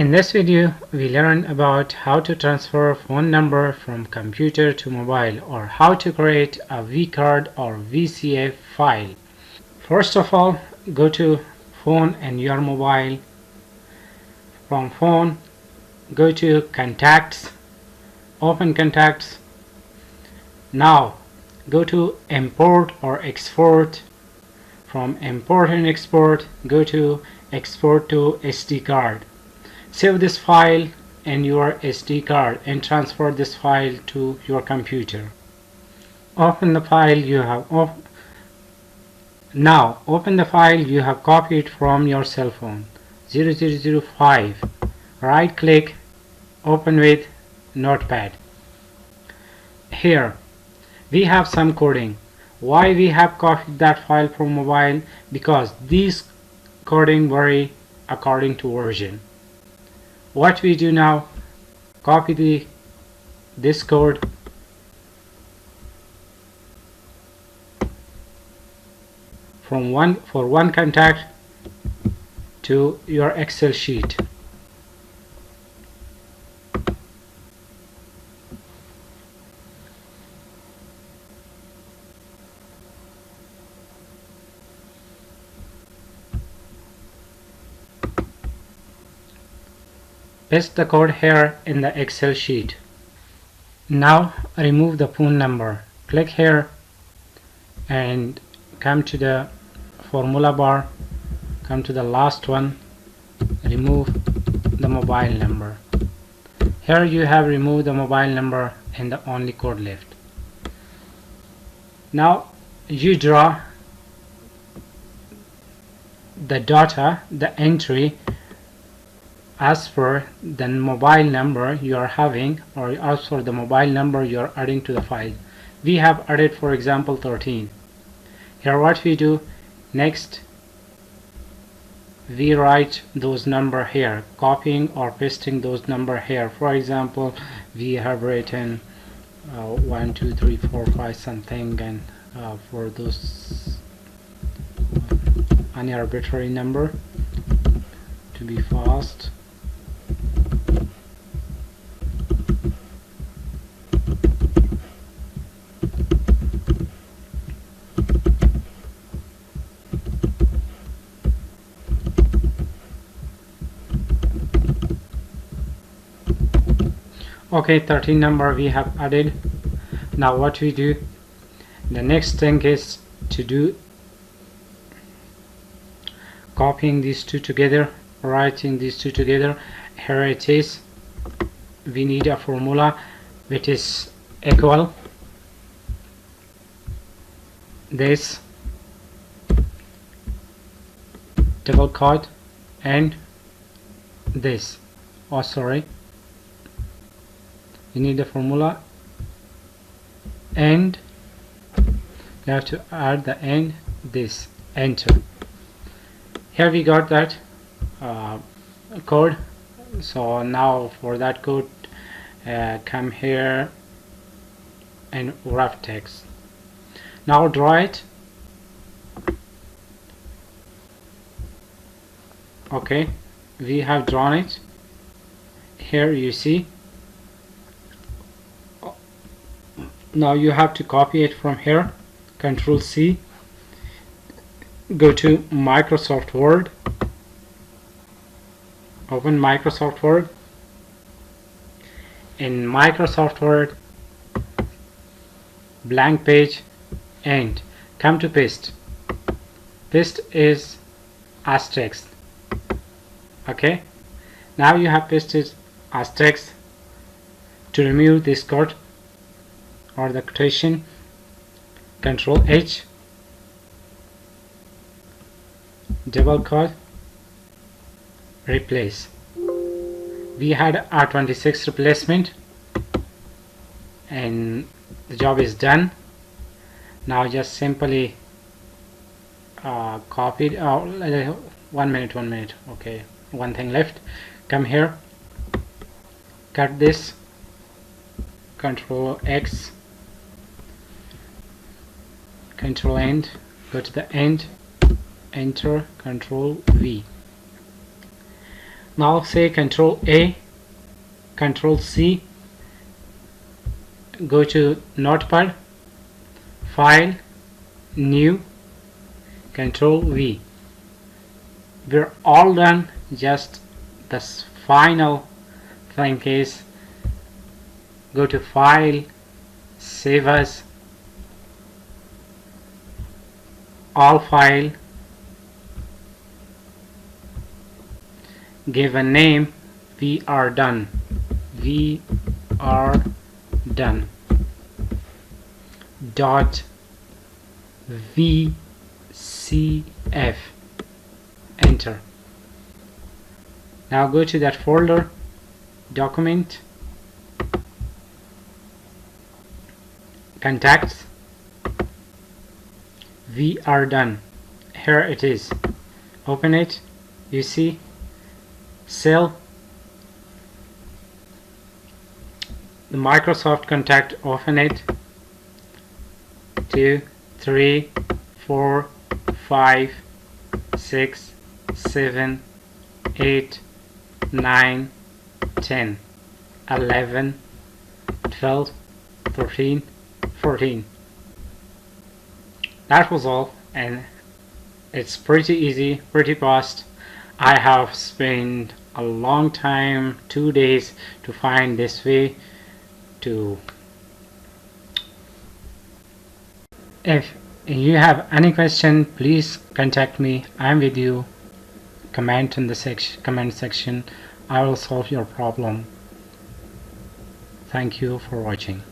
In this video, we learn about how to transfer phone number from computer to mobile, or how to create a VCARD or VCA file. First of all, go to phone and your mobile. From phone, go to contacts, open contacts. Now go to import or export. From import and export, go to export to SD card. Save this file in your SD card and transfer this file to your computer. Open the file you have now open the file you have copied from your cell phone. 0005. Right click, open with notepad. Here we have some coding. Why we have copied that file from mobile? Because these coding vary according to version. What we do now, copy this code from one contact to your Excel sheet. Paste the code here in the Excel sheet. Now remove the phone number. Click here and come to the formula bar. Come to the last one. Remove the mobile number. Here you have removed the mobile number and the only code left. Now you draw the data, the entry as per the mobile number you are having, or as for the mobile number you are adding to the file. We have added, for example, 13. Here what we do next, we write those number here, copying or pasting those number here. For example, we have written 1 2 3 4 5 something, and for those any arbitrary number to be fast. Okay, 13 number we have added. Now what we do, the next thing is to do copying these two together, writing these two together. Here it is. We need a formula which is equal this double quote and this. Oh, sorry. You need the formula and you have to add the end, this, enter. Here we got that code. So now for that code, come here and wrap text. Now draw it. Okay, we have drawn it. Here you see. Now you have to copy it from here. Control C. Go to Microsoft Word. Open Microsoft Word. In Microsoft Word, blank page, and come to paste. Paste is asterisk. Okay. Now you have pasted asterisk. To remove this code or the quotation, Control H, double quote, replace. We had our 26 replacement and the job is done. Now just simply copy it. Oh, 1 minute. Okay, one thing left. Come here, cut this, Control X, Control End, go to the end, enter, Control V. Now say Control A, Control C, go to Notepad, File, New, Control V. We're all done. Just this final thing is go to File, Save As, All File, give a name. We are done. We are done. Dot VCF. Enter. Now go to that folder, Document, Contacts. We are done. Here it is. Open it. You see cell, the Microsoft contact. Open it. 2, 3, 4, 5, 6, 7, 8, 9, 10, 11, 12, 13, 14. That was all, and it's pretty easy, pretty fast. I have spent a long time, 2 days, to find this way to. If you have any question, please contact me. I'm with you. Comment in the comment section. I will solve your problem. Thank you for watching.